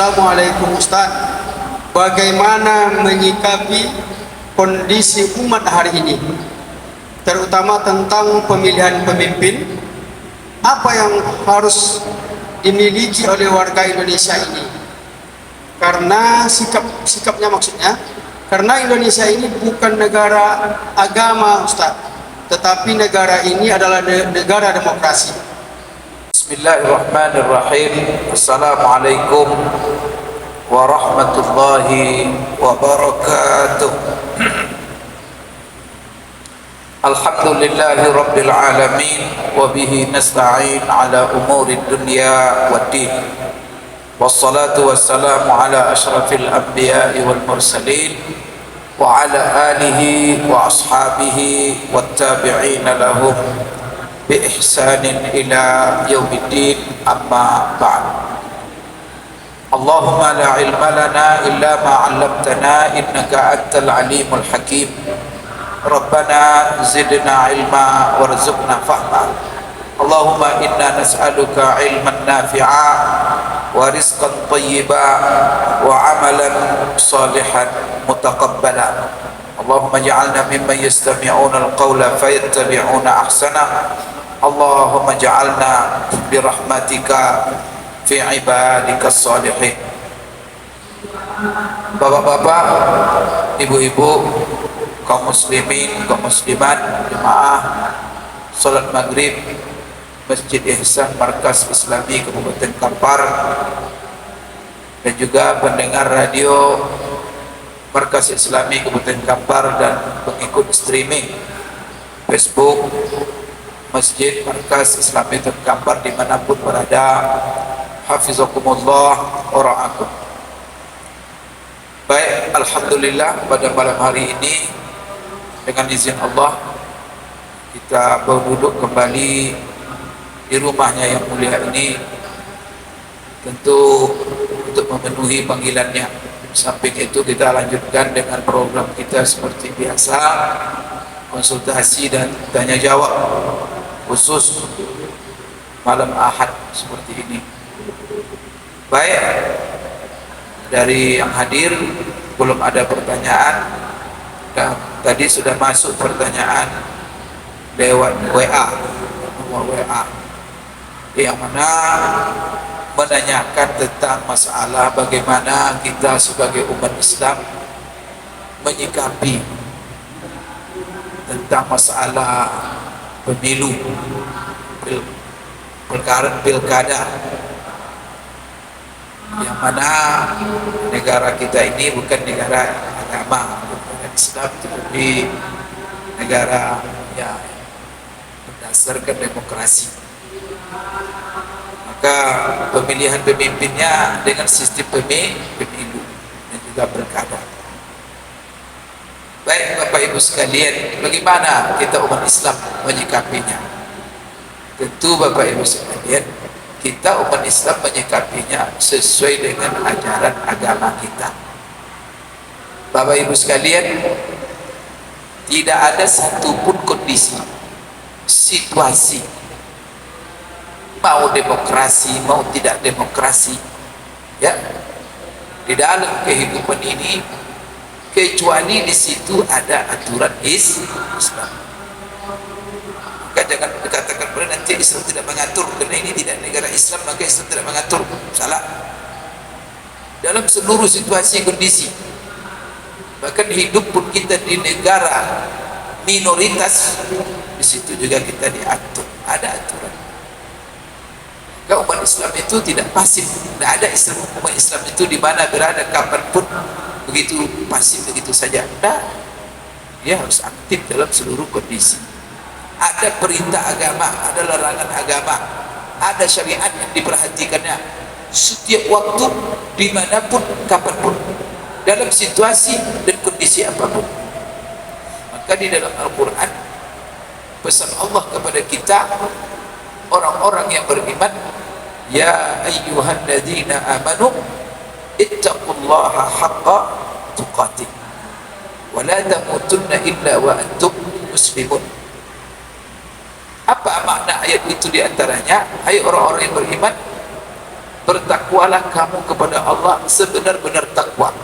Assalamualaikum Ustaz. Bagaimana menyikapi kondisi umat hari ini, terutama tentang pemilihan pemimpin? Apa yang harus dimiliki oleh warga Indonesia ini? Karena sikapnya maksudnya, karena Indonesia ini bukan negara agama Ustaz, tetapi negara ini adalah negara demokrasi. Bismillahirrahmanirrahim. Assalamualaikum warahmatullahi wabarakatuh. Alhamdulillahi rabbil alamin, wa bihi nasta'in ala umuri dunya waddin. Wassalatu wassalamu ala ashrafil anbiya'i wal mursalin wa ala alihi wa ashabihi wattabi'ina lahum bi ihsanin ila yaumiddin, amma ba'd. Allahumma la ilma lana illa ma 'allamtana innaka antal alimul hakim. Rabbana zidna ilma warzuqna fahma. Allahumma inna nas'aluka ilman nafi'a wa rizqan thayyiba wa amalan salihan mutaqabbala. Allahumma ja'alna mimman yastami'una al-qawla fayattabi'una ahsana. Allahumma ja'alna birahmatika fi ibadika salihin. Bapak-bapak, ibu-ibu, kaum muslimin, kaum muslimat, jemaah salat maghrib Masjid Ihsan Markas Islami Kabupaten Kampar, dan juga pendengar radio Markas Islami Kabupaten Kampar dan pengikut streaming Facebook Masjid Markas Islami Kabupaten Kampar dimanapun berada, hafizakumullah wa ra'akum. Baik, alhamdulillah pada malam hari ini dengan izin Allah kita berduduk kembali di rumahnya yang mulia ini, tentu untuk memenuhi panggilannya. Samping itu kita lanjutkan dengan program kita seperti biasa, konsultasi dan tanya jawab khusus malam Ahad seperti ini. Baik, dari yang hadir belum ada pertanyaan, dan tadi sudah masuk pertanyaan lewat WA, nomor WA, yang mana menanyakan tentang masalah bagaimana kita sebagai umat Islam menyikapi tentang masalah pemilu, perkara pilkada, yang mana negara kita ini bukan negara agama, bukan Islam, tetapi negara yang berdasarkan demokrasi. Maka pemilihan pemimpinnya dengan sistem pemilu dan juga pilkada. Baik Bapak Ibu sekalian, bagaimana kita umat Islam menyikapinya? Tentu Bapak Ibu sekalian, kita umat Islam menyikapinya sesuai dengan ajaran agama kita. Bapak Ibu sekalian, tidak ada satupun kondisi, situasi, mau demokrasi mau tidak demokrasi, ya, di dalam kehidupan ini, kecuali di situ ada aturan Islam. Maka jangan dikatakan pada nanti Islam tidak mengatur, karena ini tidak negara Islam maka Islam tidak mengatur. Salah. Dalam seluruh situasi kondisi, bahkan hidup pun kita di negara minoritas, di situ juga kita diatur, ada aturan. Maka umat Islam itu tidak pasif, tidak ada Islam, umat Islam itu di mana berada kapanpun begitu pasif begitu saja. Nah, dia harus aktif dalam seluruh kondisi. Ada perintah agama, ada larangan agama, ada syariat yang diperhatikannya setiap waktu, dimanapun, kapanpun, dalam situasi dan kondisi apapun. Maka di dalam Al-Quran pesan Allah kepada kita orang-orang yang beriman, ya ayyuhalladzina amanu ittaqullaha haqqa tuqatih wa la tamutunna illa wa antum muslimun. Apa makna ayat itu diantaranya? Hai orang-orang yang beriman, bertakwalah kamu kepada Allah sebenar-benar takwa.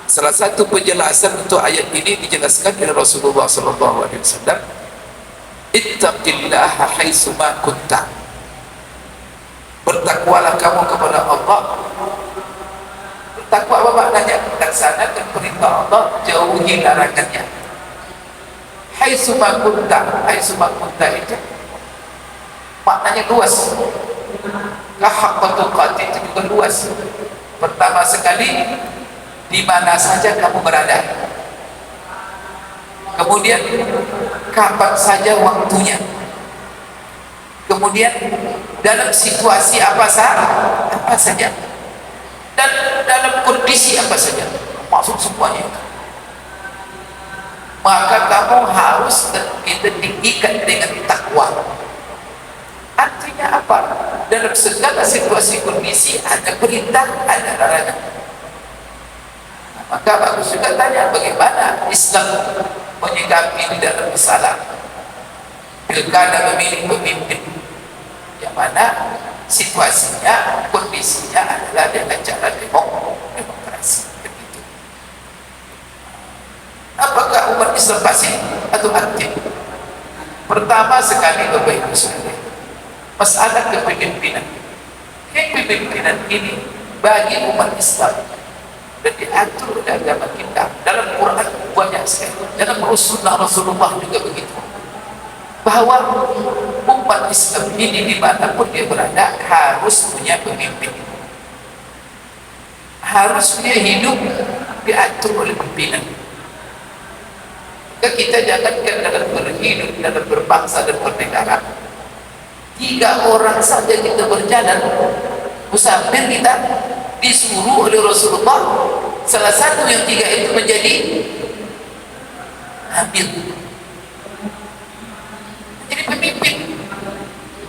Salah satu penjelasan untuk ayat ini dijelaskan oleh Rasulullah sallallahu alaihi wasallam, ittaqillaha haitsu ma kunta. Bertakwalah kamu kepada Allah. Bertakwa apa maknanya? Laksanakan perintah Allah, jauhi larangannya. Haitsu ma kunta, haitsu ma kunta itu maknanya luas. Haqqa tuqati itu juga luas. Pertama sekali, di mana saja kamu berada. Kemudian kapan saja waktunya. Kemudian dalam situasi apa saja. Dan dalam kondisi apa saja. Maksud semuanya. Maka kamu harus kita tinggikan dengan takwa. Artinya apa? Dalam segala situasi kondisi ada perintah, ada larangan. Maka bagus juga tanya bagaimana Islam menyikapi di dalam masalah pilkada memilih pemimpin yang mana situasinya, kondisinya adalah dengan cara demokrasi. Begitu. Apakah umat Islam pasif atau aktif? Pertama sekali Bapak Ibu sekalian, masalah kepemimpinan. Kepemimpinan ini bagi umat Islam dan diatur oleh agama kita dalam Quran banyak sekali, dalam Rasulullah juga begitu, bahwa umat Islam ini dimanapun dia berada harus punya pemimpin, harus dia hidup diatur oleh pimpinan. Maka kita jangankan dalam berhidup, dalam berbangsa dan bernegara, 3 orang saja kita berjalan musafir, kita disuruh oleh Rasulullah salah satu yang 3 itu menjadi amir, menjadi pemimpin.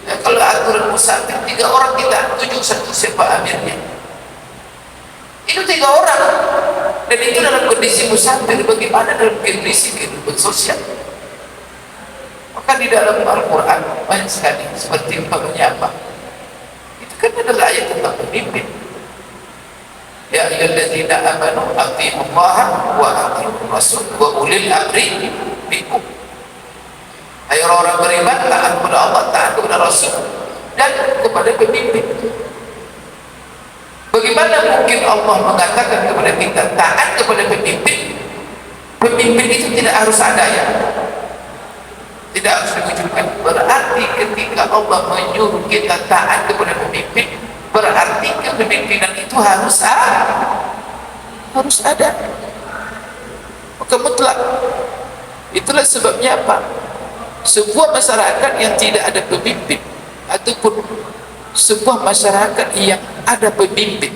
Nah, kalau aturan musafir 3 orang kita tuju satu siapa amirnya, itu 3 orang, dan itu dalam kondisi musafir. Bagaimana dalam kondisi kehidupan sosial? Maka di dalam Al-Quran banyak sekali seperti umpamanya apa, itu kan adalah ayat tentang pemimpin. Ya ayyuhalladzina amanu atiiullaha wa atiiur rasul wa ulil amri minkum. Hai orang-orang beriman, taat kepada Allah, taat kepada Rasul dan kepada pemimpin. Bagaimana mungkin Allah mengatakan kepada kita taat kepada pemimpin? Pemimpin itu tidak harus ada, ya, tidak harus diwujudkan. Berarti ketika Allah menyuruh kita taat kepada pemimpin, berarti kepemimpinan itu harus ada. Maka mutlak. Itulah sebabnya apa? Sebuah masyarakat yang tidak ada pemimpin, ataupun sebuah masyarakat yang ada pemimpin,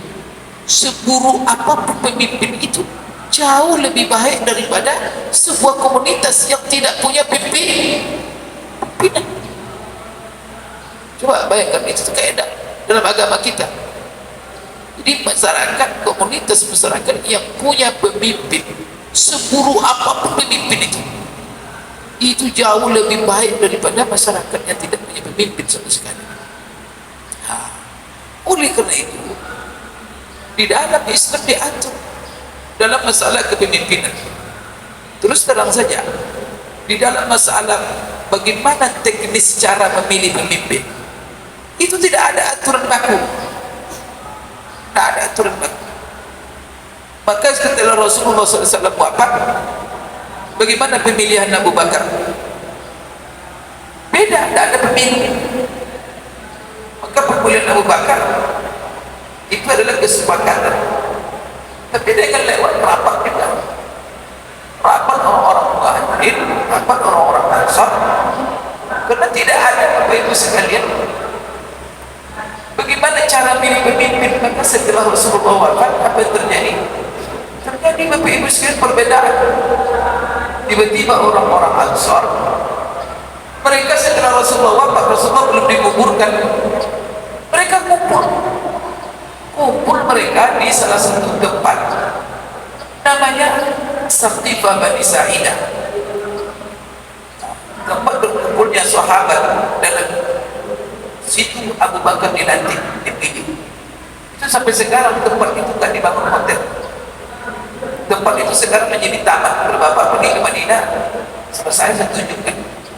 seburuk apapun pemimpin itu, jauh lebih baik daripada sebuah komunitas yang tidak punya pimpinan. Coba bayangkan, itu kaidah dalam agama kita. Jadi masyarakat, komunitas masyarakat yang punya pemimpin, seburuk apapun pemimpin itu jauh lebih baik daripada masyarakat yang tidak punya pemimpin sama sekali. Oleh kerana itu, di dalam Islam diatur dalam masalah kepemimpinan. Terus terang saja, di dalam masalah bagaimana teknis cara memilih pemimpin, itu tidak ada aturan baku. Tidak ada aturan baku. Maka setelah Rasulullah SAW wafat, bagaimana pemilihan Abu Bakar? Beda, tidak ada pemilih. Maka pemilihan Abu Bakar itu adalah kesepakatan, tapi dengan lewat rapat kita, rapat orang-orang Muhajirin, rapat orang-orang Ansar. Karena tidak ada Bapak Ibu sekalian, bagaimana cara milih pemimpin. Maka setelah Rasulullah wafat, apa yang terjadi? Terjadi Bapak Ibu sekalian perbedaan. Tiba-tiba orang-orang Ansar, mereka setelah Rasulullah wafat, Rasulullah belum dikuburkan, mereka kumpul mereka di salah satu tempat namanya Saqifah Bani Sa'idah, tempat berkumpulnya sahabat. Dalam situ itu Abu Bakar dilantik, dipilih. Itu sampai sekarang tempat itu tak dibangun hotel. Tempat itu sekarang menjadi taman. Kalau Bapak pergi ke Madinah, saya tunjukkan.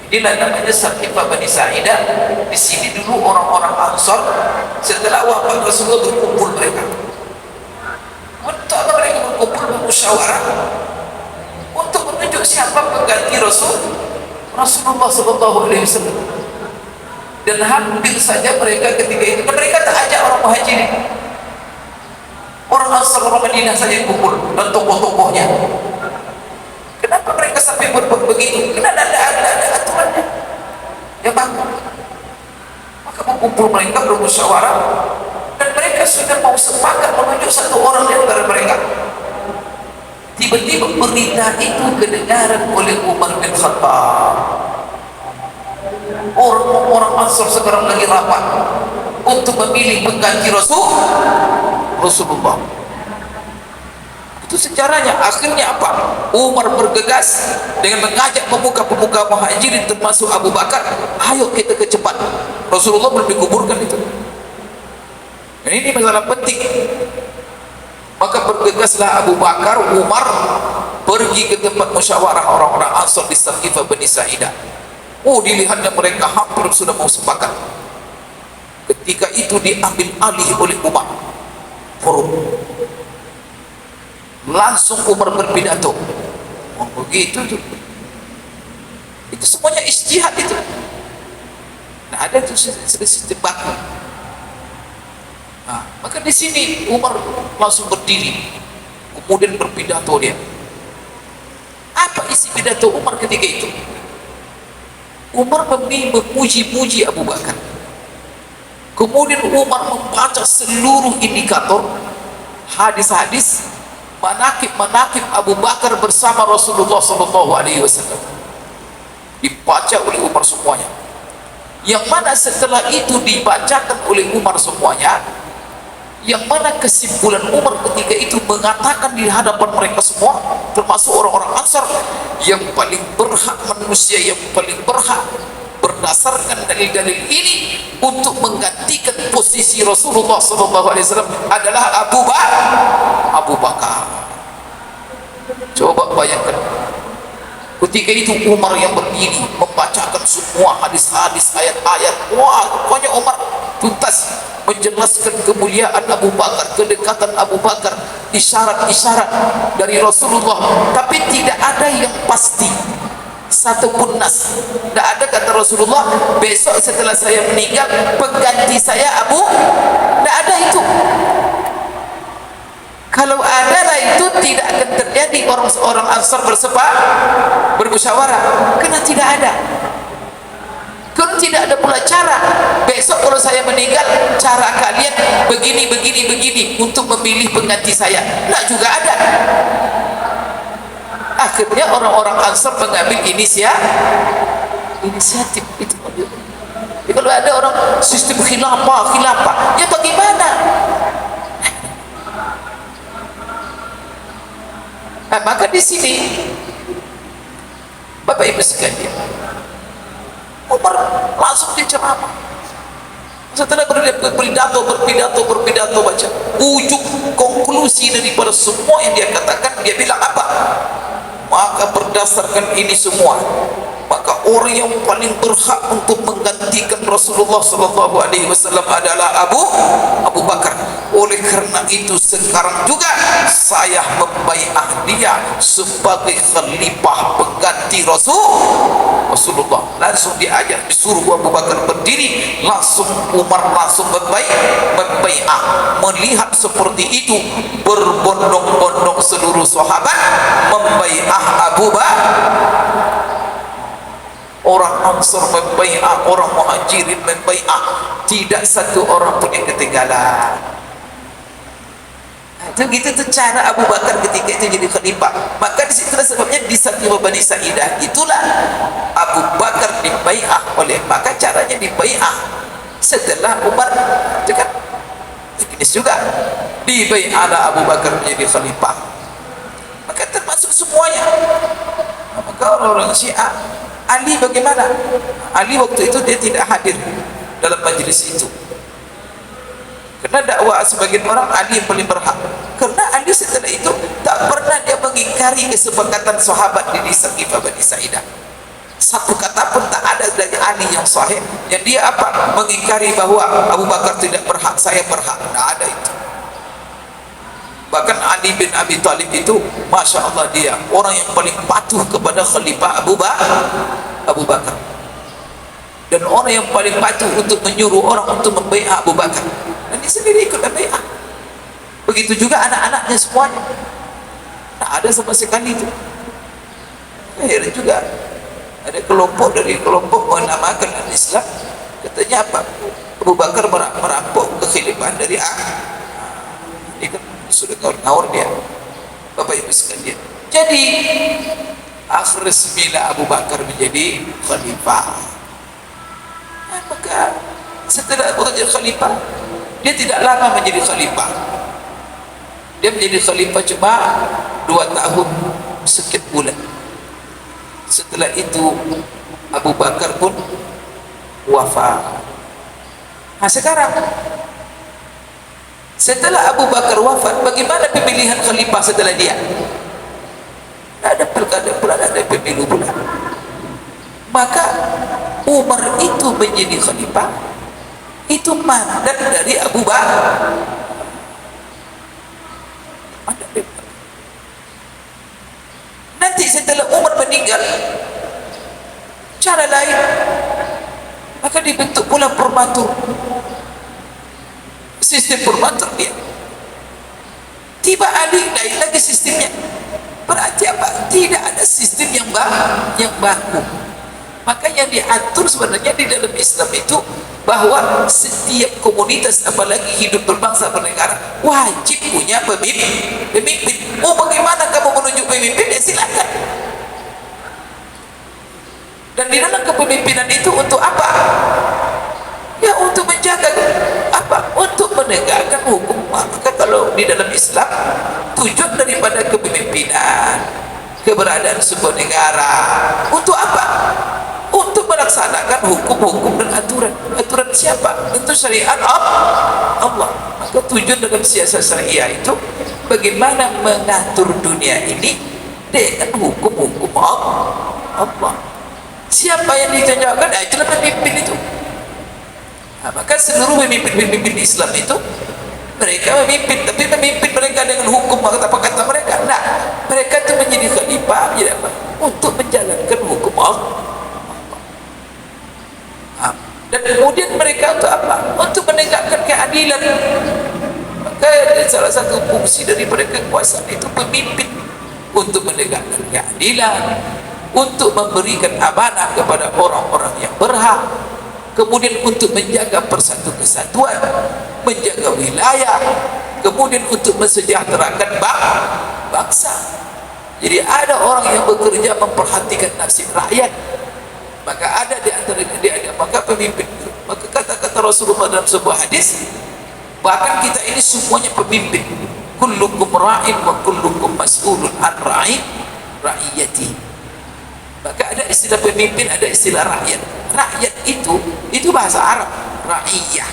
Inilah namanya Saqifah Bani Sa'idah. Di sini dulu orang-orang Ansar setelah wafat Rasulullah berkumpul mereka. Untuk mereka berkumpul bermusyawarah untuk menunjuk siapa pengganti Rasulullah SAW. Dan hampir saja mereka ketika itu, mereka tak ajak orang Muhajirin, orang Ansar, orang Madinah saja yang kumpul dan tokoh-tokohnya. Kenapa mereka sampai berbuat begitu? Karena ada aturannya yang bagus. Maka berkumpul mereka bermusyawarah dan mereka sudah mau sepakat menunjuk satu orang di antara mereka. Tiba-tiba berita itu kedengaran oleh Umar bin Khattab. Orang-orang Ansar sekarang lagi rapat untuk memilih pengganti Rasulullah. Itu sejarahnya. Akhirnya apa? Umar bergegas dengan mengajak pemuka-pemuka Muhajirin termasuk Abu Bakar, ayo kita ke cepat. Rasulullah belum dikuburkan itu. Dan ini masalah penting. Maka bergegaslah Abu Bakar, Umar pergi ke tempat musyawarah orang-orang Ansar di Saqifah Bani Sa'idah. Dilihatnya mereka hampir sudah mau sepakat. Ketika itu diambil alih oleh Umar. Forum. Langsung Umar berpidato. Begitu tuh. Itu semuanya ijtihad itu. Nah, ada itu sedikit baku. Nah, maka di sini Umar langsung berdiri, kemudian berpidato dia. Apa isi pidato Umar ketika itu? Umar memuji-puji Abu Bakar. Kemudian Umar membaca seluruh indikator hadis-hadis manaqib Abu Bakar bersama Rasulullah SAW. Dibaca oleh Umar semuanya. Yang mana setelah itu dibacakan oleh Umar semuanya, yang mana kesimpulan Umar ketika itu mengatakan di hadapan mereka semua, termasuk orang-orang Ansar, yang paling berhak, manusia yang paling berhak berdasarkan dalil-dalil ini untuk menggantikan posisi Rasulullah SAW adalah Abu Bakar. Coba bayangkan, ketika itu Umar yang berdiri membacakan semua hadis-hadis, ayat-ayat. Pokoknya Umar tuntas menjelaskan kemuliaan Abu Bakar, kedekatan Abu Bakar, isyarat-isyarat dari Rasulullah. Tapi tidak ada yang pasti, satupun nas. Tidak ada kata Rasulullah, besok setelah saya meninggal pengganti saya Abu. Tidak ada itu. Kalau ada lah itu tidak akan terjadi orang Ansar bermusyawarah. Karena tidak ada. Kalau tidak ada pula cara, besok kalau saya meninggal, cara kalian begini untuk memilih pengganti saya. Nah, juga ada. Akhirnya orang-orang Ansar mengambil inisiatif itu. Jadi kalau ada orang sistem khilafah, ya bagaimana? Nah, maka di sini Bapak Ibu sekalian, Umar langsung diceramah. Setelah berpidato baca ujung konklusi daripada semua yang dia katakan, dia bilang apa? Maka berdasarkan ini semua, maka orang yang paling berhak untuk menggantikan Rasulullah SAW adalah Abu Bakar. Oleh karena itu sekarang juga saya membaiat dia sebagai khalifah pengganti Rasulullah. Langsung diajak, disuruh Abu Bakar berdiri, langsung Umar langsung membaiat. Melihat seperti itu, berbondong-bondong seluruh sahabat membaiat Abu Bakar. Orang Ansar membaiat, orang Muhajirin membaiat, tidak satu orang pun yang ketinggalan. Itu cara Abu Bakar ketika itu jadi khalifah. Maka disitulah sebabnya di Saqifah Bani Sa'idah itulah Abu Bakar dibaiat oleh, maka caranya dibaiat setelah Umar itu kan teknis juga, dibaiatlah Abu Bakar menjadi khalifah. Maka termasuk semuanya. Maka orang-orang Syiah, Ali bagaimana? Ali waktu itu dia tidak hadir. dalam majlis itu. Karena dakwah sebagian orang Ali yang paling berhak. Karena Ali setelah itu tak pernah dia mengingkari kesepakatan sahabat di Saqifah Bani Sa'idah. Satu kata pun tak ada dari Ali yang sahih yang dia apa? Mengingkari bahwa Abu Bakar tidak berhak, saya berhak. Tak ada itu. Bahkan Ali bin Abi Thalib itu, Masya Allah, dia orang yang paling patuh kepada Khalifah Abu Bakar, dan orang yang paling patuh untuk menyuruh orang untuk membaiat Abu Bakar, dan dia sendiri ikut membaiat. Begitu juga anak-anaknya semuanya, tak ada sama sekali itu. Akhirnya juga ada kelompok dari kelompok menamakan Islam, katanya apa? Abu Bakar merampok kekhilafan dari ini kan sudah ngawur dia, Bapak Ibu sekalian. Jadi akhir resmilah Abu Bakar menjadi khalifah. Nah, maka setelah Abu Bakar jadi khalifah, dia tidak lama menjadi khalifah. Dia menjadi khalifah cuma 2 tahun sekian bulan. Setelah itu Abu Bakar pun wafat. Nah sekarang setelah Abu Bakar wafat, bagaimana pemilihan khalifah setelah dia? Tidak ada pilkada pula, tidak ada pemilu pula. Maka Umar itu menjadi khalifah, itu mandat dari Abu Bakar. Nanti setelah Umar meninggal, cara lain, maka dibentuk pula permatur, sistem permatur dia. Tiba Ali, lain lagi sistemnya. Berarti apa? Tidak ada sistem yang baku. Maka yang diatur sebenarnya di dalam Islam itu bahwa setiap komunitas, apalagi hidup berbangsa bernegara, wajib punya pemimpin. Oh, bagaimana kamu menunjuk pemimpin? Ya silakan. Dan di dalam kepemimpinan itu untuk apa? Ya untuk menjaga apa? Untuk menegakkan hukum. Maka kalau di dalam Islam, tujuan daripada kepemimpinan, keberadaan sebuah negara, untuk apa? Untuk melaksanakan hukum-hukum dan aturan. Aturan siapa? Tentu syariat Allah. Maka tujuan dalam siasat syariah itu bagaimana mengatur dunia ini dengan hukum-hukum Allah. Siapa yang ditunjukkan? Itulah pemimpin itu. Nah, maka seluruh pemimpin Islam itu mereka memimpin, tapi memimpin mereka dengan hukum apa kata mereka. Nah, mereka itu menjadi khalifah untuk menjalankan hukum Allah. Dan kemudian mereka untuk apa? Untuk menegakkan keadilan. Maka salah satu fungsi daripada kekuasaan itu pemimpin, untuk menegakkan keadilan, untuk memberikan amanah kepada orang-orang yang berhak, kemudian untuk menjaga persatu kesatuan, menjaga wilayah, kemudian untuk mensejahterakan bangsa. Jadi ada orang yang bekerja memperhatikan nasib rakyat, maka ada di antara dia, maka pemimpin. Maka kata-kata Rasulullah dalam sebuah hadis, bahkan kita ini semuanya pemimpin. Kullukum ra'in wa kullukum mas'ulun an ra'iyati. Maka ada istilah pemimpin, ada istilah rakyat. Rakyat itu bahasa Arab, ra'iyah.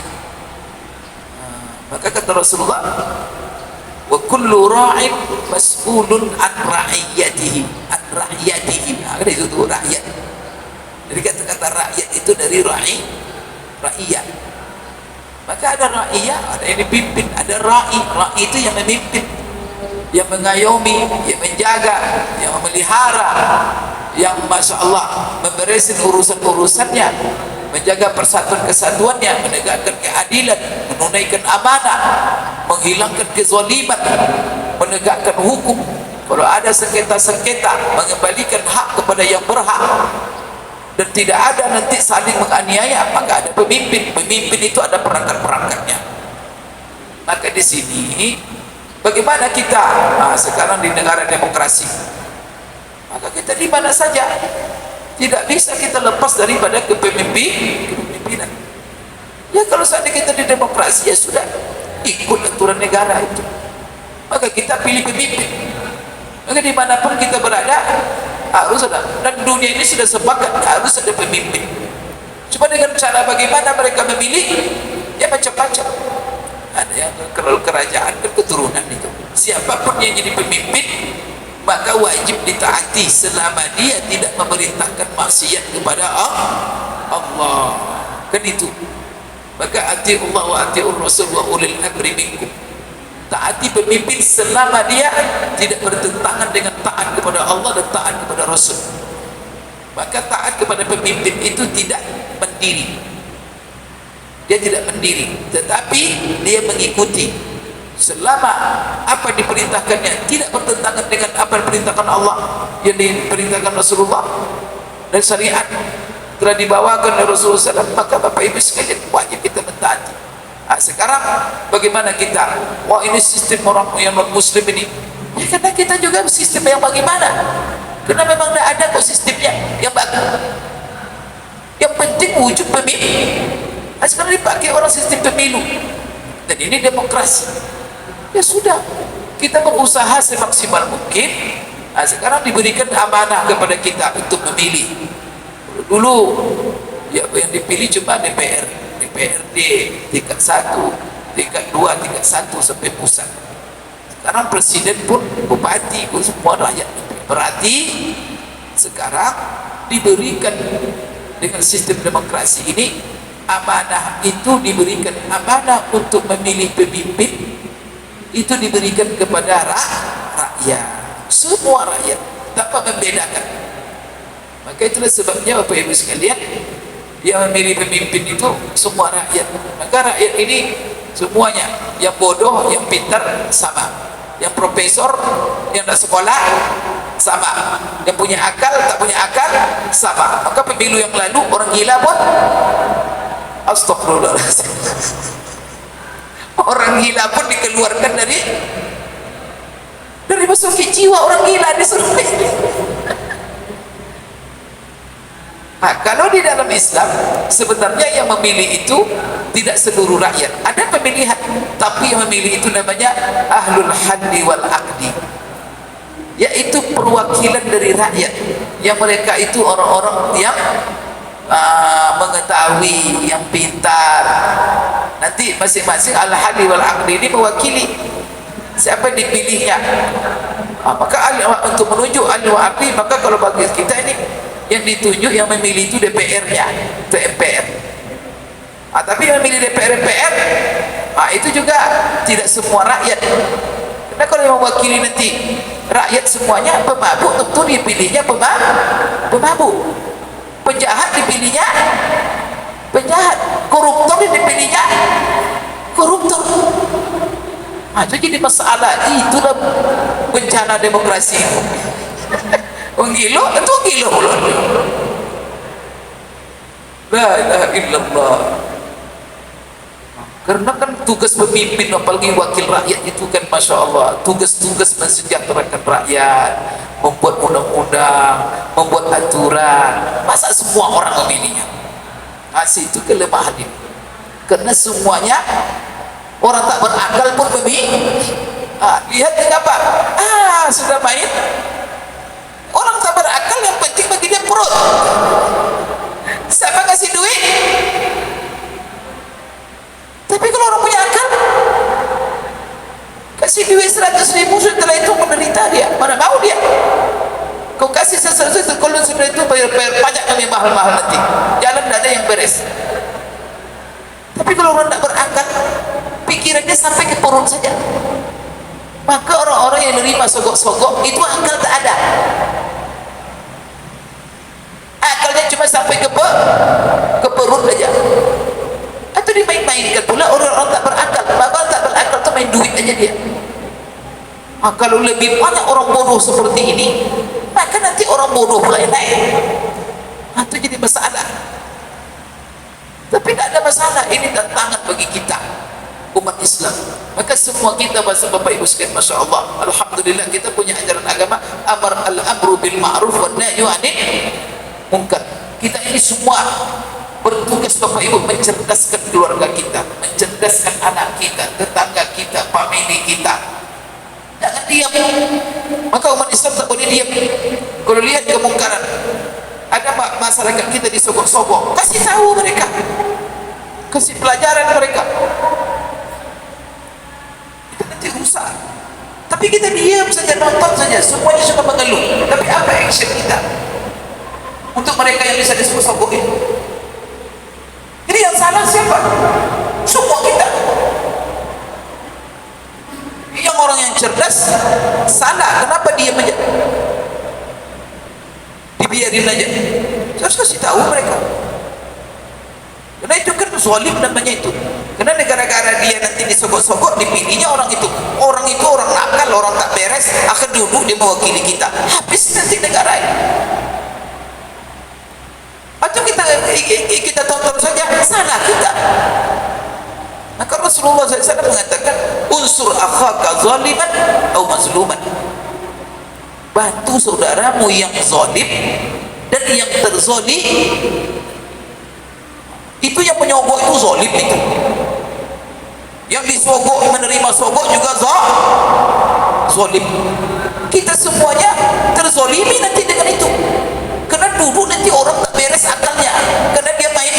Maka kata Rasulullah, wa kullu ra'in mas'ulun an ra'iyatihi, an ra'iyatihi. Nah, itu tuh rakyat. Jadi kata-kata rakyat itu dari ra'iyah. Maka ada ra'iyah, ada yang dipimpin, ada ra'i. Ra'i itu yang memimpin, yang mengayomi, yang menjaga, yang memelihara, yang Masya Allah memberesin urusan-urusannya, menjaga persatuan kesatuannya, menegakkan keadilan, menunaikan amanah, menghilangkan kezaliman, menegakkan hukum. Kalau ada sengketa-sengketa, mengembalikan hak kepada yang berhak, dan tidak ada nanti saling menganiaya. Maka ada pemimpin. Pemimpin itu ada perangkat-perangkatnya. Maka di sini bagaimana kita sekarang di negara demokrasi, maka kita di mana saja tidak bisa kita lepas daripada kepemimpinan. Ya kalau saat kita di demokrasi, ya sudah ikut aturan negara itu, maka kita pilih pemimpin. Maka dimanapun kita berada harus ada, dan dunia ini sudah sepakat harus ada pemimpin. Cuma dengan cara bagaimana mereka memilih, ya macam-macam. Ada yang kerajaan keturunan itu. Siapapun yang jadi pemimpin, maka wajib ditaati selama dia tidak memerintahkan maksiat kepada Allah. Kan itu. Maka atiullah wa atiur rasul wa ulil amri minkum. Taati pemimpin selama dia tidak bertentangan dengan taat kepada Allah dan taat kepada Rasul. Maka taat kepada pemimpin itu tidak mendiri. Dia tidak mendiri, tetapi dia mengikuti. Selama apa diperintahkannya tidak bertentangan dengan apa yang diperintahkan Allah, yang diperintahkan Rasulullah dan syariat telah dibawakan oleh Rasulullah SAW, maka Bapak Ibu sekalian wajib kita mentaati. Nah, sekarang bagaimana kita? Wah, ini sistem orang yang non muslim ini. Ya, karena kita juga sistem yang bagaimana? Karena memang tidak ada kok sistemnya yang bagus. Yang penting wujud pemimpin. Nah, sekarang dipakai orang sistem pemilu. Dan ini demokrasi. Ya sudah, kita berusaha semaksimal mungkin. Nah, sekarang diberikan amanah kepada kita untuk memilih. Dulu ya yang dipilih cuma DPRD tingkat 1, tingkat 2, tingkat 1 sampai pusat. Sekarang presiden pun, bupati pun semua rakyat. Berarti sekarang diberikan dengan sistem demokrasi ini, amanah itu diberikan, amanah untuk memilih pemimpin itu diberikan kepada rakyat, semua rakyat tanpa membedakan. Maka itulah sebabnya Bapak Ibu sekalian, yang memilih pemimpin itu semua rakyat. Maka rakyat ini semuanya, yang bodoh, yang pintar sama, yang profesor, yang tak sekolah sama, yang punya akal, tak punya akal sama. Maka pemilu yang lalu orang gila pun, astagfirullahaladzim, orang gila pun dikeluarkan dari masuk jiwa orang gila disuruh. Nah, kalau di dalam Islam sebenarnya yang memilih itu tidak seluruh rakyat, ada pemilihan, tapi yang memilih itu namanya ahlul haddi wal aqdi, yaitu perwakilan dari rakyat, yang mereka itu orang-orang yang mengetahui, yang pintar. Nanti masing-masing al haddi wal aqdi ini mewakili siapa yang dipilihnya. Maka untuk menunjuk ahli wal aqdi, maka kalau bagi kita ini yang ditunjuk, yang memilih itu DPR-nya, itu MPR. Tapi yang memilih DPR-MPR, itu juga tidak semua rakyat. Karena kalau yang mewakili nanti rakyat semuanya pemabuk, tentu dipilihnya pemabuk. Penjahat dipilihnya penjahat. Koruptor dipilihnya koruptor. Itu jadi masalah. Itulah bencana demokrasi. Gilo, itu gilo. La ilaha illallah. Karena kan tugas pemimpin, apalagi wakil rakyat itu kan Masya Allah, tugas-tugas mensejahterakan rakyat, membuat undang-undang, membuat aturan. Masa semua orang memilihnya? Itu kelemahan ini. Karena semuanya orang tak berakal pun memilih. Lihat kenapa? Sudah main. Orang tak berakal, yang penting bagi dia perut. Siapa kasih duit? Tapi kalau orang punya akal, kasih duit 100.000, setelah itu menderita dia. Mana mau dia? Kau kasih 100.000, kalau setelah itu bayar pajak kami mahal-mahal nanti. Jalan tidak ada yang beres. Tapi kalau orang tak berakal, pikirannya sampai ke perut saja. Maka orang-orang yang menerima sogok-sogok itu akal tak ada. Akalnya cuma sampai ke perut aja. Atau dimain-mainkan pula orang-orang tak berakal. Maka orang tak berakal itu main duit aja dia. Kalau lebih banyak orang bodoh seperti ini, maka nanti orang bodoh pula yang naik. Itu jadi masalah. Tapi tidak ada masalah. Ini tantangan bagi kita, umat Islam. Maka semua kita, bahasa Bapak Ibu sekalian, Masya Allah, Alhamdulillah kita punya ajaran agama, al-amru bil ma'ruf wa nahyu 'anil munkar. Kita ini semua bertugas Bapak Ibu mencerdaskan keluarga kita, mencerdaskan anak kita, tetangga kita, famili kita. Jangan diam. Maka umat Islam tak boleh diam. Kalau lihat kemungkaran, ada masyarakat kita disogok-sogok, kasih tahu mereka, kasih pelajaran mereka. Kita nanti rusak. Tapi kita diam saja, nonton saja, semuanya sudah mengeluh. Tapi apa action kita untuk mereka yang bisa disogok ini? Jadi yang salah siapa? Semua kita. Yang orang yang cerdas salah, kenapa diam aja? Dibiarin aja. Saya harus kasih tahu mereka. Karena itu kan zalim namanya itu. Karena negara-negara dia nanti disogok-sogok, dipilihnya orang itu. Orang itu orang nakal, orang tak beres, akan duduk dia mewakili kita. Habis nanti negara ini. Atau kita tonton saja, salah kita. Maka Rasulullah SAW mengatakan, unsur akhaka zaliman atau mazluman. Bantu saudaramu yang zalim dan yang terzalim. Itu yang menyogok itu zalim itu. Yang disogok menerima sogok juga zalim. Kita semuanya terzalimi nanti dengan itu. Karena dulu nanti orang tak beres akalnya, karena dia main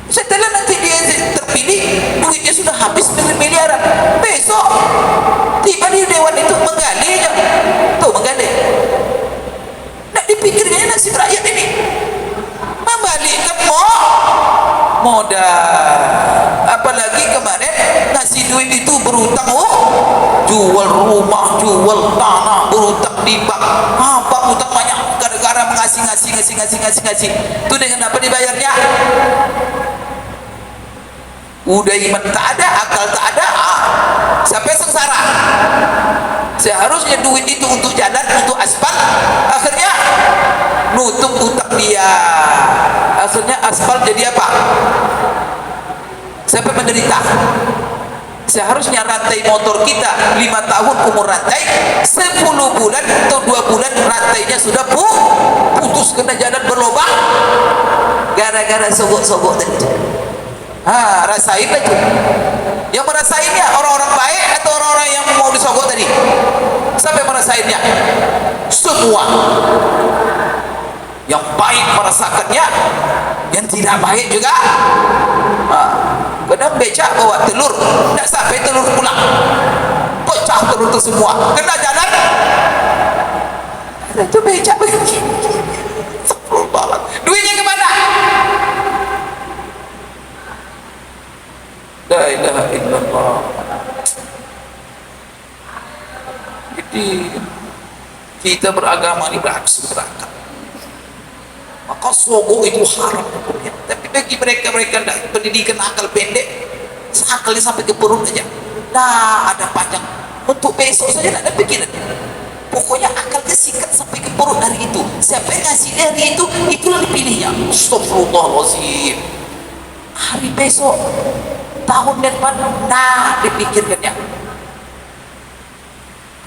setelah nanti dia terpilih, duitnya sudah habis miliaran. Besok tiba di dewan itu menggali aja. Tuh menggali. Nak dipikirnya nasib rakyat ini. Membalikkan modal. Apalagi kemarin ngasih duit itu berutang, jual rumah, jual tanah, berutang di bank. Apa utang banyak? Gara-gara ngasih. Itu dengan apa dibayarnya? Udah iman tak ada, akal tak ada, sampai sengsara. Seharusnya duit itu untuk jalan, untuk aspal, akhirnya nutup utang dia. Akhirnya aspal jadi apa? Sampai menderita. Seharusnya rantai motor kita 5 tahun umur rantai, 10 bulan atau 2 bulan rantainya sudah putus kena jalan berlobang gara-gara sogok-sogok tadi. Rasain aja. Yang merasainnya orang-orang baik atau orang-orang yang mau disogok tadi? Sampai merasainnya semua. Yang baik merasakannya, yang tidak baik juga. Kadang becak bawa telur, tak sampai telur pulang, pecah telur itu semua, kena jalan. Itu becak begini. Duitnya kemana? La ilaha illallah. Jadi kita beragama ini berhasil berakal. Maka sogok itu haram hukumnya. Tapi bagi mereka pendidikan akal pendek, seakalnya sampai ke perut aja. Nah, ada panjang untuk besok saja tak ada pikiran. Pokoknya akalnya sikat sampai ke perut hari itu. Siapa yang ngasih hari itu, itulah dipilihnya. Astagfirullahaladzim. Hari besok, tahun depan, nah dipikirkannya.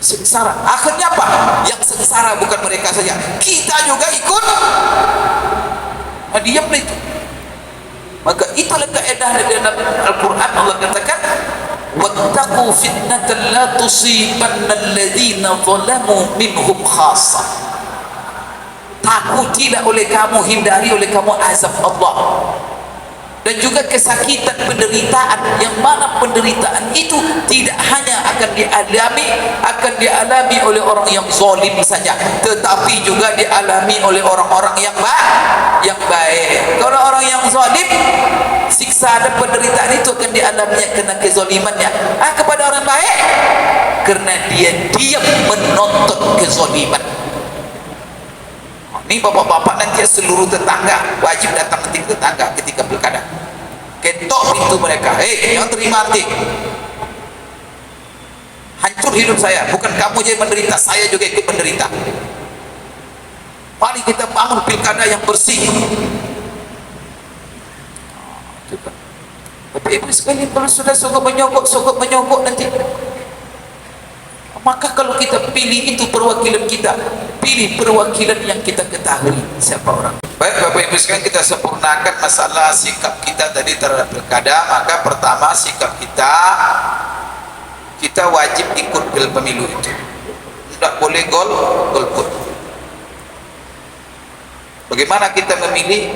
Sengsara. Akhirnya apa? Yang sengsara bukan mereka saja, kita juga ikut. Diam itu. Maka itulah kaedah dalam Al-Quran. Allah katakan, wattaqu fitnatan la tusibanna alladhina zalamu minhum khassah. Takutilah oleh kamu, hindari oleh kamu azab Allah. Dan juga kesakitan, penderitaan, yang mana penderitaan itu tidak hanya akan dialami oleh orang yang zalim saja, tetapi juga dialami oleh orang-orang yang baik. Kalau orang yang zalim, siksa dan penderitaan itu akan dialaminya karena kezalimannya. Kepada orang baik, karena dia diam menonton kezaliman. Ini bapak-bapak nanti seluruh tetangga wajib datang ke tetangga ketika pilkada, ketok pintu mereka. Jangan terima nanti hancur hidup saya, bukan kamu jadi menderita, saya juga ikut menderita. Mari kita bangun pilkada yang bersih. Bapak ibu sekalian, kalau sudah sogok menyogok nanti, maka kalau kita pilih itu perwakilan kita, pilih perwakilan yang kita ketahui siapa orang. Baik Bapak Ibu sekalian, kita sempurnakan masalah sikap kita tadi terhadap pilkada. Maka pertama, sikap kita wajib ikut pemilu itu, tidak boleh golput. Bagaimana kita memilih?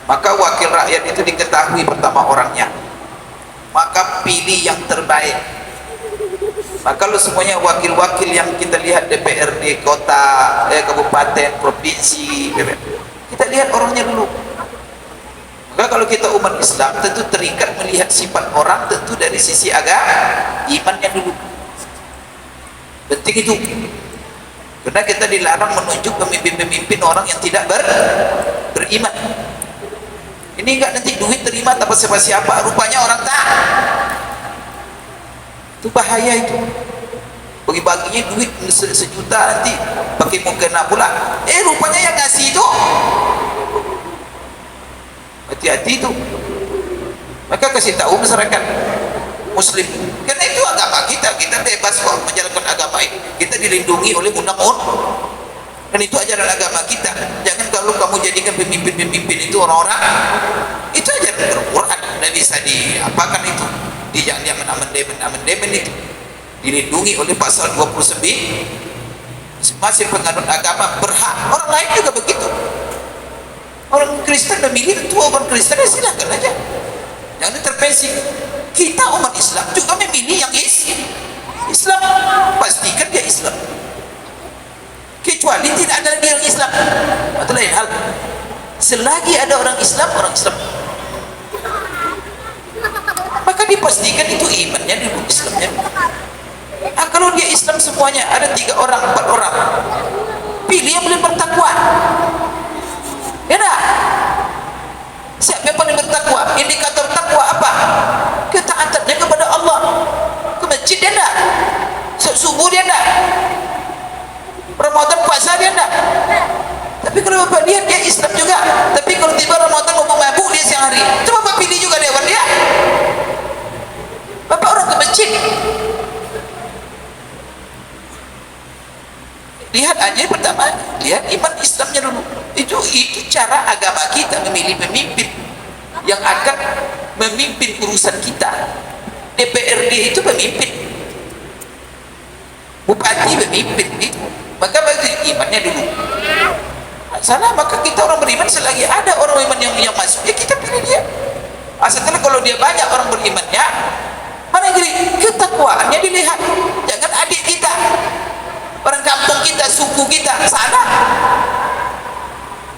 Maka wakil rakyat itu diketahui pertama orangnya, maka pilih yang terbaik. Maka kalau semuanya wakil-wakil yang kita lihat DPRD kota, kabupaten, provinsi, kita lihat orangnya dulu. Maka kalau kita umat Islam tentu terikat melihat sifat orang tentu dari sisi agama, imannya dulu. Penting itu. Karena kita dilarang menunjuk pemimpin-pemimpin orang yang tidak beriman. Ini enggak nanti duit terima tanpa siapa-siapa, rupanya orang tak. Itu bahaya itu. Bagi-baginya duit sejuta nanti pakai mau kena pula. Rupanya yang ngasih itu. Hati-hati itu. Maka kasih tahu masyarakat Muslim. Karena itu agama kita, kita bebas kok menjalankan agama ini. Kita dilindungi oleh undang-undang. Dan itu ajaran agama kita. Jangan kalau kamu jadikan pemimpin-pemimpin itu orang-orang, itu ajaran Al-Quran. Tidak bisa diapakan itu. Jangan amandemen itu. Dilindungi oleh pasal 29. Masih penganut agama berhak. Orang lain juga begitu. Orang Kristen memilih tua orang Kristen, ya silakan aja. Jangan intervensi. Kita umat Islam juga memilih yang Islam. Pastikan dia Islam. Kecuali tidak ada lagi orang Islam, itu lain hal. Selagi ada orang Islam, maka dipastikan itu imannya dulu, Islamnya. Kalau dia Islam semuanya, ada 3 orang, 4 orang, pilih yang paling bertakwa. Ya dah. Siapa yang paling bertakwa? Indikator takwa apa? Ketaatannya kepada Allah. Ke masjid dia dah. Subuh dia dah. Ramadan puasa dia enggak. Tapi kalau bapak lihat dia Islam juga, tapi kalau tiba Ramadan mau mabuk dia siang hari, coba bapak pilih juga dewan dia. Bapak orang ke masjid, lihat aja pertama, lihat iman Islamnya dulu. Itu cara agama kita memilih pemimpin yang akan memimpin urusan kita. DPRD itu pemimpin, bupati pemimpin itu. Maka bagi imannya dulu. Salah, maka kita orang beriman selagi ada orang beriman yang masuk, ya kita pilih dia. Setelah kalau dia banyak orang berimannya, mana jadi ketakwaannya dilihat. Jangan adik kita, orang kampung kita, suku kita, salah.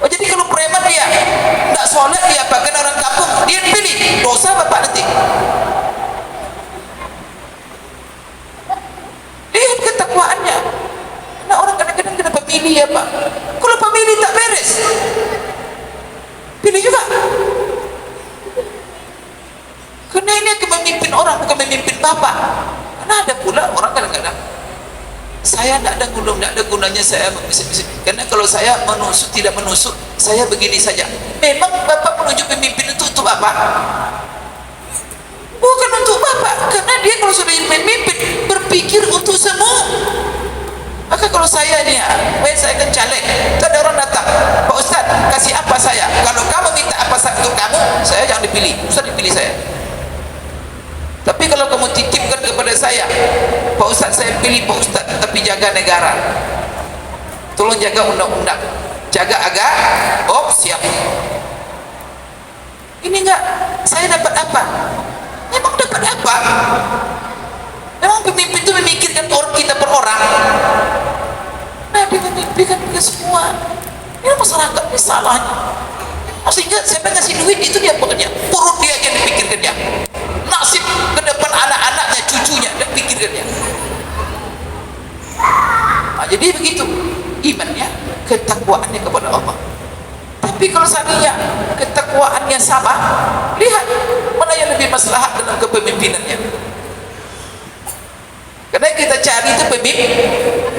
Jadi kalau preman dia tidak sholat, dia bahkan orang kampung, dia pilih, dosa bapak nanti. Lihat ketakwaannya. Nah, orang kadang-kadang kenapa pilih ya Pak? Kalau pemilih tak beres, pilih juga. Karena ini akan memimpin orang, bukan memimpin bapak. Karena ada pula orang kadang-kadang, saya tidak ada gunanya saya karena kalau saya menusuk tidak menusuk, saya begini saja. Memang bapak menunjuk pemimpin itu untuk bapak? Bukan untuk bapak, karena dia kalau sudah jadi pemimpin berpikir untuk semua. Maka kalau saya ni, saya kan caleg, ada orang datang, Pak Ustaz kasih apa saya? Kalau kamu minta apa untuk kamu, saya jangan dipilih, Ustaz dipilih saya. Tapi kalau kamu titipkan kepada saya, Pak Ustaz saya pilih Pak Ustaz, tapi jaga negara, tolong jaga undang-undang, jaga agama. Siap. Ini enggak, saya dapat apa? Memang dapat apa? Memang pemimpin itu memikirkan orang kita per orang. Nah, dia memimpikan kita semua. Ini masyarakat ini salahnya. Sehingga siapa ngasih duit itu dia pokoknya perut dia yang dipikirkan dia. Nasib ke depan anak-anaknya, cucunya, dan pikirkan dia. Nah, jadi begitu imannya, ketakwaannya kepada Allah. Tapi kalau seandainya ketakwaannya sama, lihat mana yang lebih maslahat dalam kepemimpinannya. Karena kita cari itu pemimpin.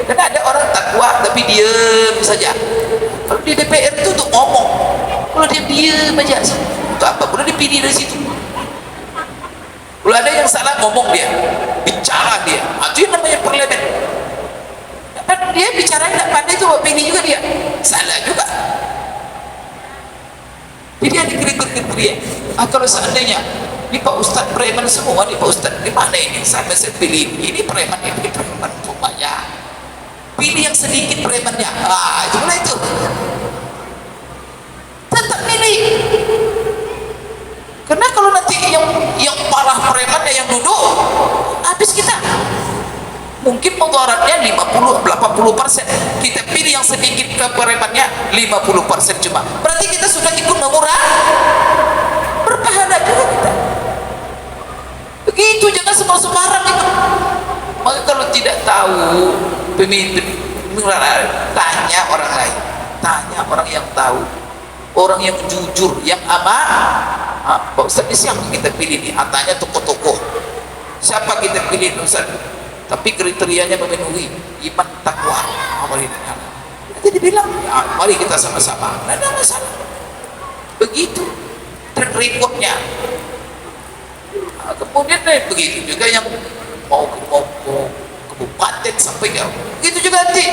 Karena ada orang takwa tapi diam saja. Kalau di DPR itu untuk ngomong, kalau dia diam aja, untuk apa? Boleh dipilih dari situ. Kalau ada yang salah ngomong dia, bicara dia, itu yang namanya parlemen. Dia bicara tidak pandai itu, pilih juga dia, salah juga. Jadi ada kriteria. Kalau seandainya ini Pak Ustadz preman semua, nih Pak Ustadz di mana ini? Saya pilih ini preman, ini preman rupanya. Pilih yang sedikit premannya. Itu mana itu? Karena kalau nanti yang parah premannya yang duduk, habis kita. Mungkin mudaratnya 50-80%, kita pilih yang sedikit ke premannya 50% cuma, berarti kita sudah ikut mengurang, berpahala juga kita. Begitu, jangan sembarang itu. Maka kalau tidak tahu pemimpin, tanya orang lain, tanya orang yang tahu, orang yang jujur, yang amanah. Pak Ustaz, ini siapa kita pilih nih? Tanya tokoh-tokoh, siapa kita pilih Ustaz? Tapi kriterianya memenuhi iman, takwa, amal ibadah. Jadi dibilang, ya, mari kita sama-sama, tidak ada masalah. Begitu track recordnya. Kemudian begitu juga yang mau kabupaten sampai ke, begitu juga nanti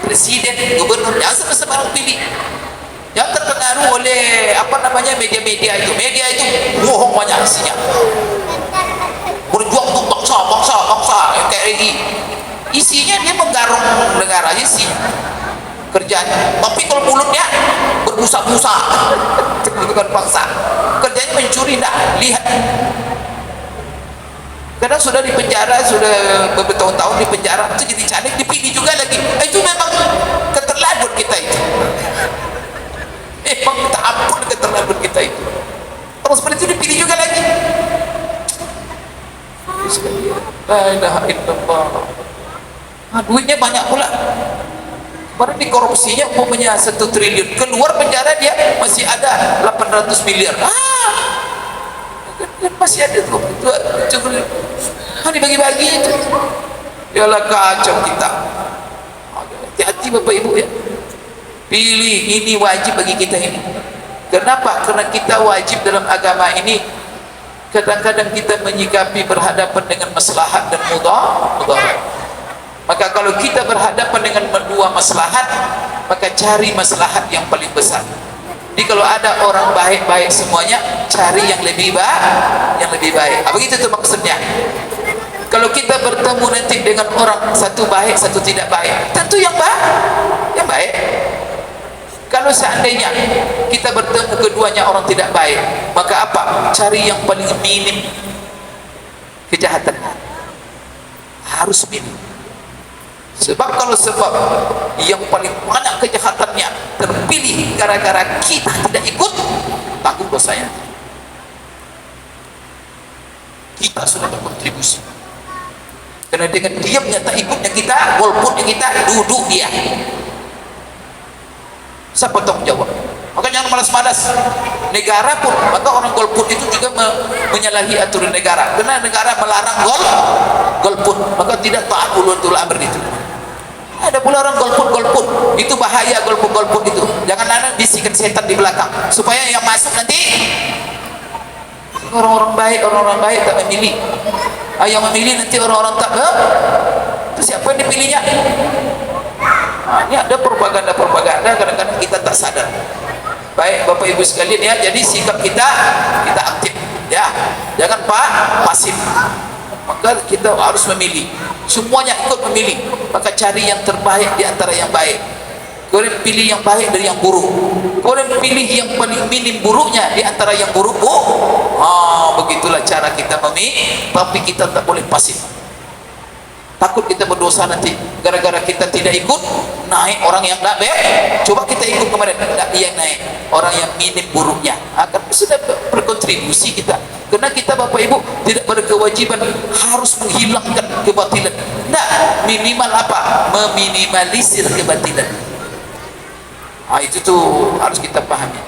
presiden, gubernurnya sama-sama orang pilih. Yang terpengaruh oleh media-media itu bohong banyak isinya. Berjuang untuk bangsa NKRI, isinya dia menggarung negara isinya, kerjanya. Tapi kalau mulutnya berbusa-busa bukan bangsa, kerjanya mencuri. Tidak lihat, kadang sudah di penjara, sudah bertahun-tahun di penjara, itu jadi caleg dipilih juga lagi. Itu memang keterlaluan kita itu. Memang minta ampun keterlaluan kita itu. Orang seperti itu dipilih juga lagi. La ilaha illallah. Duitnya banyak pula. Kemarin di korupsinya umpamanya 1 triliun, keluar penjara dia masih ada 800 miliar. Kan masih ada tuh. Dibagi-bagi itu. Yalah, kacau kita. Hati-hati Bapak Ibu ya. Pilih, ini wajib bagi kita ini. Kenapa? Karena kita wajib dalam agama ini. Kadang-kadang kita menyikapi berhadapan dengan maslahat dan mudarat. Maka kalau kita berhadapan dengan dua maslahat, maka cari maslahat yang paling besar. Jadi kalau ada orang baik-baik semuanya, cari yang lebih baik. Begitu itu maksudnya. Kalau kita bertemu nanti dengan orang satu baik, satu tidak baik, tentu yang baik. Kalau seandainya kita bertemu keduanya orang tidak baik, maka apa? Cari yang paling minim kejahatannya. Harus minim. Sebab kalau yang paling banyak kejahatannya terpilih gara-gara kita tidak ikut, tanggung dosanya. Kita sudah berkontribusi. Karena dengan diamnya tak ikutnya kita, golputnya kita, duduk dia. Siapa tanggung jawab? Maka jangan malas-malas. Negara pun, maka orang golput itu juga menyalahi aturan negara. Karena negara melarang golput, maka tidak taat ulul amr itu. Ada pula orang golput, itu bahaya golput itu. Jangan ada bisikan setan di belakang, supaya yang masuk nanti orang-orang baik tak memilih. Yang memilih nanti orang-orang tak. Itu siapa yang dipilihnya? Ini ada propaganda kadang-kadang kita tak sadar. Baik Bapak Ibu sekalian ya, jadi sikap kita aktif ya, jangan pasif. Maka kita harus memilih, semuanya ikut memilih. Maka cari yang terbaik di antara yang baik. Kalian pilih yang baik dari yang buruk. Kalian pilih yang paling minim buruknya di antara yang buruk. Begitulah cara kita memilih. Tapi kita tak boleh pasif. Takut kita berdosa nanti gara-gara kita tidak ikut, naik orang yang tak baik. Coba kita ikut kemarin, tidak yang naik orang yang minim buruknya, akan sudah berkontribusi kita. Karena kita Bapak Ibu tidak berkewajiban harus menghilangkan kebatilan. Tidak, minimal apa? Meminimalisir kebatilan. Itu tuh harus kita pahami.